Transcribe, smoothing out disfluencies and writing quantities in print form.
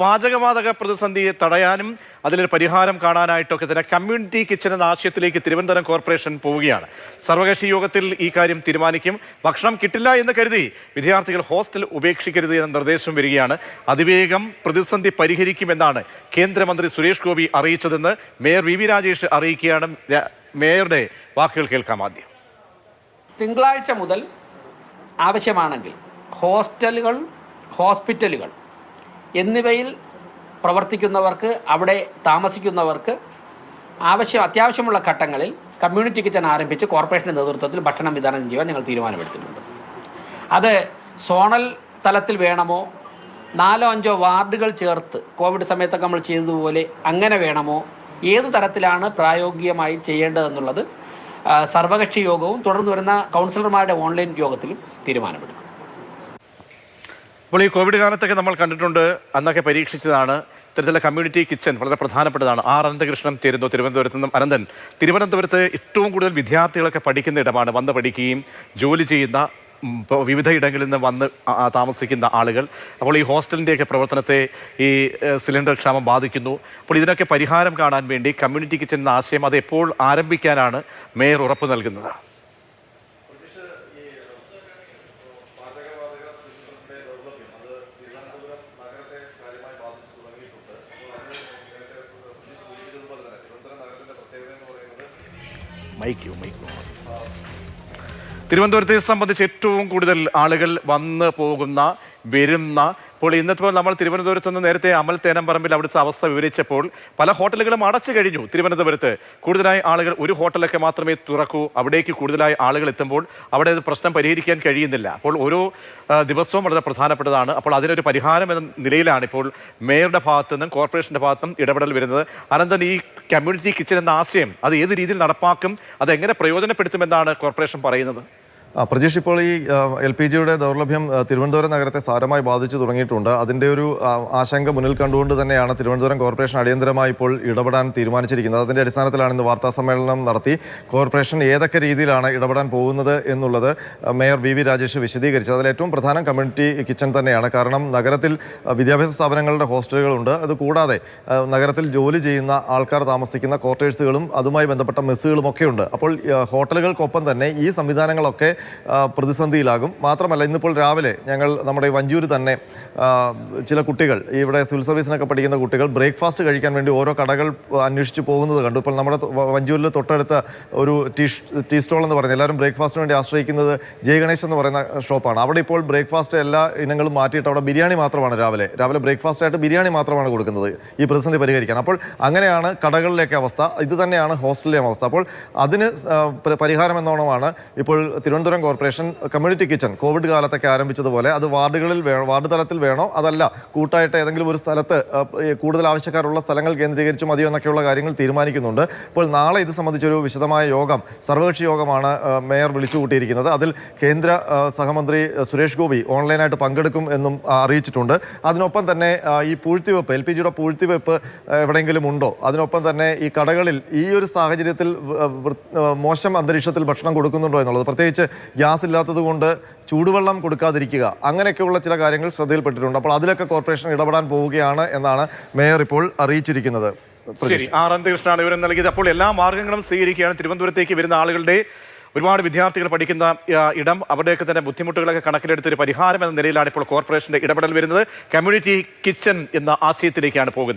പാചകവാതക പ്രതിസന്ധിയെ തടയാനും അതിലൊരു പരിഹാരം കാണാനായിട്ടൊക്കെ തന്നെ കമ്മ്യൂണിറ്റി കിച്ചൺ എന്ന ആശയത്തിലേക്ക് തിരുവനന്തപുരം കോർപ്പറേഷൻ പോവുകയാണ്. സർവകക്ഷി യോഗത്തിൽ ഈ കാര്യം തീരുമാനിക്കും. ഭക്ഷണം കിട്ടില്ല എന്ന് കരുതി വിദ്യാർത്ഥികൾ ഹോസ്റ്റൽ ഉപേക്ഷിക്കരുത് എന്ന നിർദ്ദേശം വരികയാണ്. അതിവേഗം പ്രതിസന്ധി പരിഹരിക്കുമെന്നാണ് കേന്ദ്രമന്ത്രി സുരേഷ് ഗോപി അറിയിച്ചതെന്ന് മേയർ വി രാജേഷ് അറിയിക്കുകയാണ്. മേയറുടെ വാക്കുകൾ കേൾക്കാം ആദ്യം. തിങ്കളാഴ്ച മുതൽ ആവശ്യമാണെങ്കിൽ ഹോസ്റ്റലുകൾ, ഹോസ്പിറ്റലുകൾ എന്നിവയിൽ പ്രവർത്തിക്കുന്നവർക്ക്, അവിടെ താമസിക്കുന്നവർക്ക് അത്യാവശ്യമുള്ള ഘട്ടങ്ങളിൽ കമ്മ്യൂണിറ്റി കിച്ചൺ ആരംഭിച്ച് കോർപ്പറേഷൻ്റെ നേതൃത്വത്തിൽ ഭക്ഷണം വിതരണം ചെയ്യാൻ ഞങ്ങൾ തീരുമാനമെടുത്തിട്ടുണ്ട്. അത് സോണൽ തലത്തിൽ വേണമോ, 4-5 വാർഡുകൾ ചേർത്ത് കോവിഡ് സമയത്തൊക്കെ നമ്മൾ ചെയ്തതുപോലെ അങ്ങനെ വേണമോ, ഏത് തരത്തിലാണ് പ്രായോഗികമായി ചെയ്യേണ്ടതെന്നുള്ളത് സർവകക്ഷി യോഗവും തുടർന്ന് വരുന്ന കൗൺസിലർമാരുടെ ഓൺലൈൻ യോഗത്തിലും തീരുമാനമെടുക്കും. അപ്പോൾ ഈ കോവിഡ് കാലത്തൊക്കെ നമ്മൾ കണ്ടിട്ടുണ്ട്, അന്നൊക്കെ പരീക്ഷിച്ചതാണ്. ഇത്തരത്തിലുള്ള കമ്മ്യൂണിറ്റി കിച്ചൺ വളരെ പ്രധാനപ്പെട്ടതാണ്. അനന്തകൃഷ്ണൻ ചേരുന്നു തിരുവനന്തപുരത്ത് നിന്നും. അനന്തൻ, തിരുവനന്തപുരത്ത് ഏറ്റവും കൂടുതൽ വിദ്യാർത്ഥികളൊക്കെ പഠിക്കുന്ന ഇടമാണ്, വന്ന് പഠിക്കുകയും ജോലി ചെയ്യുന്ന വിവിധ ഇടങ്ങളിൽ നിന്ന് വന്ന് താമസിക്കുന്ന ആളുകൾ. അപ്പോൾ ഈ ഹോസ്റ്റലിൻ്റെയൊക്കെ പ്രവർത്തനത്തെ ഈ സിലിണ്ടർ ക്ഷാമം ബാധിക്കുന്നു. അപ്പോൾ ഇതിനൊക്കെ പരിഹാരം കാണാൻ വേണ്ടി കമ്മ്യൂണിറ്റി കിച്ചൺ എന്ന ആശയം അത് എപ്പോൾ ആരംഭിക്കാനാണ് മേയർ ഉറപ്പ് നൽകുന്നത്? തിരുവനന്തപുരത്തെ സംബന്ധിച്ച് ഏറ്റവും കൂടുതൽ ആളുകൾ വന്ന് പോകുന്ന, വരുന്ന, ഇപ്പോൾ ഇന്നത്തെ നമ്മൾ തിരുവനന്തപുരത്ത് നിന്ന് നേരത്തെ അമൽ തേനംപറമ്പിൽ അവിടുത്തെ അവസ്ഥ വിവരിച്ചപ്പോൾ പല ഹോട്ടലുകളും അടച്ചു കഴിഞ്ഞു. തിരുവനന്തപുരത്ത് കൂടുതലായി ആളുകൾ, ഒരു ഹോട്ടലൊക്കെ മാത്രമേ തുറക്കൂ. അവിടേക്ക് കൂടുതലായി ആളുകൾ എത്തുമ്പോൾ അവിടെ പ്രശ്നം പരിഹരിക്കാൻ കഴിയുന്നില്ല. അപ്പോൾ ഓരോ ദിവസവും വളരെ പ്രധാനപ്പെട്ടതാണ്. അപ്പോൾ അതിനൊരു പരിഹാരം എന്ന നിലയിലാണ് ഇപ്പോൾ മേയറുടെ ഭാഗത്തു നിന്നും കോർപ്പറേഷൻ്റെ ഭാഗത്തും ഇടപെടൽ വരുന്നത്. അനന്തൻ, ഈ കമ്മ്യൂണിറ്റി കിച്ചൺ എന്ന ആശയം അത് ഏത് രീതിയിൽ നടപ്പാക്കും, അതെങ്ങനെ പ്രയോജനപ്പെടുത്തുമെന്നാണ് കോർപ്പറേഷൻ പറയുന്നത്? പ്രജീഷ്, ഇപ്പോൾ ഈ LPG ദൗർലഭ്യം തിരുവനന്തപുരം നഗരത്തെ സാരമായി ബാധിച്ചു തുടങ്ങിയിട്ടുണ്ട്. അതിൻ്റെ ഒരു ആശങ്ക മുന്നിൽ കണ്ടുകൊണ്ട് തന്നെയാണ് തിരുവനന്തപുരം കോർപ്പറേഷൻ അടിയന്തരമായി ഇപ്പോൾ ഇടപെടാൻ തീരുമാനിച്ചിരിക്കുന്നത്. അതിൻ്റെ അടിസ്ഥാനത്തിലാണ് ഇന്ന് വാർത്താ സമ്മേളനം നടത്തി കോർപ്പറേഷൻ ഏതൊക്കെ രീതിയിലാണ് ഇടപെടാൻ പോകുന്നത് എന്നുള്ളത് മേയർ വി രാജേഷ് വിശദീകരിച്ചത്. അതിൽ ഏറ്റവും പ്രധാനം കമ്മ്യൂണിറ്റി കിച്ചൺ തന്നെയാണ്. കാരണം നഗരത്തിൽ വിദ്യാഭ്യാസ സ്ഥാപനങ്ങളുടെ ഹോസ്റ്റലുകളുണ്ട്. അതുകൂടാതെ നഗരത്തിൽ ജോലി ചെയ്യുന്ന ആൾക്കാർ താമസിക്കുന്ന ക്വാർട്ടേഴ്സുകളും അതുമായി ബന്ധപ്പെട്ട മെസ്സുകളും ഒക്കെ ഉണ്ട്. അപ്പോൾ ഹോട്ടലുകൾക്കൊപ്പം തന്നെ ഈ സംവിധാനങ്ങളൊക്കെ പ്രതിസന്ധിയിലാകും. മാത്രമല്ല, ഇന്നിപ്പോൾ രാവിലെ ഞങ്ങൾ നമ്മുടെ വഞ്ചൂര് തന്നെ ചില കുട്ടികൾ, ഇവിടെ സിവിൽ സർവീസിനൊക്കെ പഠിക്കുന്ന കുട്ടികൾ ബ്രേക്ക്ഫാസ്റ്റ് കഴിക്കാൻ വേണ്ടി ഓരോ കടകൾ അന്വേഷിച്ച് പോകുന്നത് കണ്ടു. ഇപ്പോൾ നമ്മുടെ വഞ്ചൂരിൽ തൊട്ടടുത്ത ഒരു ടീ സ്റ്റോൾ എന്ന് പറയുന്നത് എല്ലാവരും ബ്രേക്ക്ഫാസ്റ്റിന് വേണ്ടി ആശ്രയിക്കുന്നത് ജയ ഗണേഷ് എന്ന് പറയുന്ന ഷോപ്പാണ്. അവിടെ ഇപ്പോൾ ബ്രേക്ക്ഫാസ്റ്റ് എല്ലാ ഇനങ്ങളും മാറ്റിയിട്ട് അവിടെ ബിരിയാണി മാത്രമാണ് രാവിലെ ബ്രേക്ക്ഫാസ്റ്റ് ആയിട്ട് ബിരിയാണി മാത്രമാണ് കൊടുക്കുന്നത് ഈ പ്രതിസന്ധി പരിഹരിക്കാൻ. അപ്പോൾ അങ്ങനെയാണ് കടകളിലേക്ക് അവസ്ഥ. ഇത് തന്നെയാണ് ഹോസ്റ്റലിലെ അവസ്ഥ. അപ്പോൾ അതിന് പരിഹാരം എന്നോണമാണ് ഇപ്പോൾ Thiruvananthapuram corporation community kitchen Covid കാലത്തൊക്കെ ആരംഭിച്ചതുപോലെ അത് വാർഡ് തലത്തിൽ വേണോ, അതല്ല കൂട്ടായിട്ട് ഏതെങ്കിലും ഒരു സ്ഥലത്ത് കൂടുതൽ ആവശ്യക്കാരുള്ള സ്ഥലങ്ങൾ കേന്ദ്രീകരിച്ച് മതിയോ എന്നൊക്കെയുള്ള കാര്യങ്ങൾ തീരുമാനിക്കുന്നുണ്ട്. ഇപ്പോൾ നാളെ ഇത് സംബന്ധിച്ചൊരു വിശദമായ യോഗം, സർവകക്ഷി യോഗമാണ് മേയർ വിളിച്ചുകൂട്ടിയിരിക്കുന്നത്. അതിൽ കേന്ദ്ര സഹമന്ത്രി സുരേഷ് ഗോപി ഓൺലൈനായിട്ട് പങ്കെടുക്കും എന്നും അറിയിച്ചിട്ടുണ്ട്. അതിനൊപ്പം തന്നെ ഈ പൂഴ്ത്തിവെപ്പ്, LPG പൂഴ്ത്തിവെപ്പ് എവിടെയെങ്കിലും ഉണ്ടോ, അതിനൊപ്പം തന്നെ ഈ കടകളിൽ ഈ ഒരു സാഹചര്യത്തിൽ മോശം അന്തരീക്ഷത്തിൽ ഭക്ഷണം കൊടുക്കുന്നുണ്ടോ എന്നുള്ളത്, പ്രത്യേകിച്ച് ഗ്യാസ് ഇല്ലാത്തത് കൊണ്ട് ചൂടുവെള്ളം കൊടുക്കാതിരിക്കുക, അങ്ങനെയൊക്കെയുള്ള ചില കാര്യങ്ങൾ ശ്രദ്ധയിൽപ്പെട്ടിട്ടുണ്ട്. അപ്പോൾ അതിലൊക്കെ കോർപ്പറേഷൻ ഇടപെടാൻ പോവുകയാണ് എന്നാണ് മേയർ ഇപ്പോൾ അറിയിച്ചിരിക്കുന്നത്. ശരി, അനന്തകൃഷ്ണനാണ് വിവരം നൽകിയത്. അപ്പോൾ എല്ലാ മാർഗങ്ങളും സ്വീകരിക്കുകയാണ്. തിരുവനന്തപുരത്തേക്ക് വരുന്ന ആളുകളുടെ, ഒരുപാട് വിദ്യാർത്ഥികൾ പഠിക്കുന്ന ഇടം, അവരുടെയൊക്കെ തന്നെ ബുദ്ധിമുട്ടുകളൊക്കെ കണക്കിലെടുത്തൊരു പരിഹാരം എന്ന നിലയിലാണ് ഇപ്പോൾ കോർപ്പറേഷന്റെ ഇടപെടൽ വരുന്നത്. കമ്മ്യൂണിറ്റി കിച്ചൺ എന്ന ആശയത്തിലേക്കാണ് പോകുന്നത്.